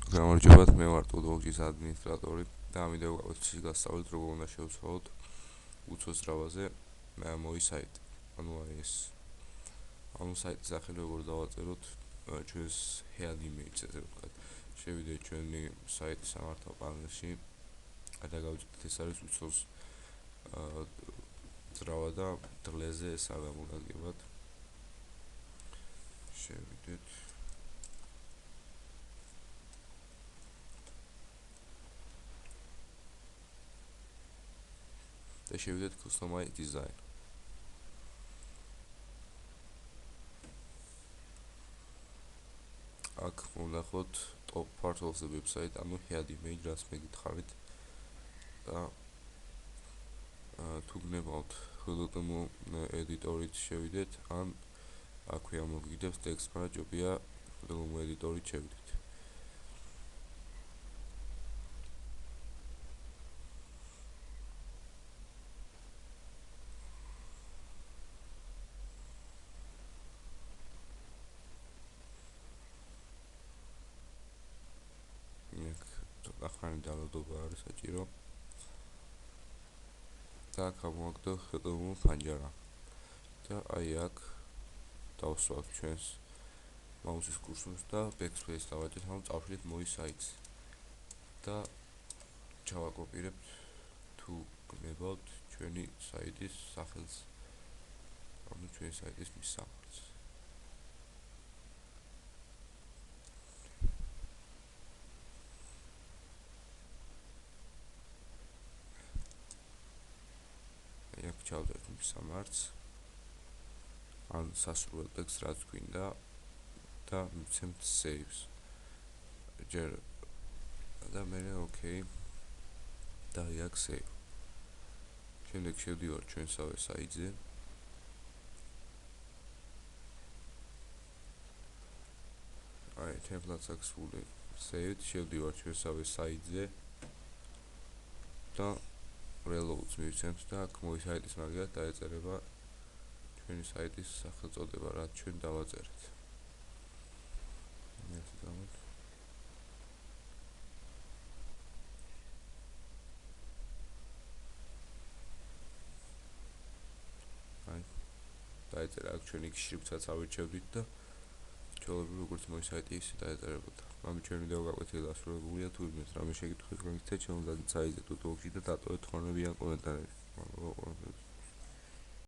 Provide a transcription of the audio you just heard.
გამარჯობათ, მე ვარ ტუდოქის ადმინისტრატორი და ამიტომ გავაკეთე გასწავლით როგორ უნდა შევცვალოთ უცოცრავაზე მოი საიტი. ანუ საიტის სახელი როგორ დავაწეროთ ჩვენს head image-ზე, ესე ვთქვათ. შევიდეთ ჩვენი საიტის სამართავ პანელში და გავიჭრით ეს არის უცოცრავა და დღეზე ეს აღმოგადგებათ. შევიდეთ და შევიდეთ customize design. აქ ვნახოთ top part of the website, ანუ head image, რაც მეკითხავით და თუ გნებავთ HTML ედიტორით შევიდეთ, ან აქვე ამოგიგდებს text-მა ჯობია HTML ედიტორით შევიდეთ. ახალი დალოდობა არის საჭირო და აქ ამოვაგდო HTML ფანჯარა და აი აქ დავსვათ ჩვენს მაუსის კურსორს და backspace დავაჭერთ, ანუ წავშლით მოი საიტს და ჩავაკოპირებთ თუ გნებავთ ჩვენი საიტის სახელს, ანუ ჩვენი საიტის მისამართს. აქ ჩავწერთ მისამართს, ან სასურველ ტექსტს რაც გვინდა და მივცემთ saves. ჯერ და მე OK და აქ save. შემდეგ შევდივარ ჩვენსავე საიტზე. აი templates აქ სული saved, შევდივარ ჩვენსავე საიტზე და reloads მივცემთ და აქ მოი საიტის მაგივრად დაეწერება ჩვენი საიტის სახელწოდება, რაც ჩვენ დავაწერეთ. აი დაეწერა აქ ჩვენი შრიფტსაც ავირჩევდით და ჩვეულებრივ როგორც მოი საიტი ისე დაეწერებოდა. ამით ჩვენი ვიდეო გაკვეთილი დასრულებულია. თუ იმის რამე შეგიძლიათ გაგიცეთ, ჩემს საიტზე ტუტოქში და დატოვეთ თხოვნები ან კომენტარები.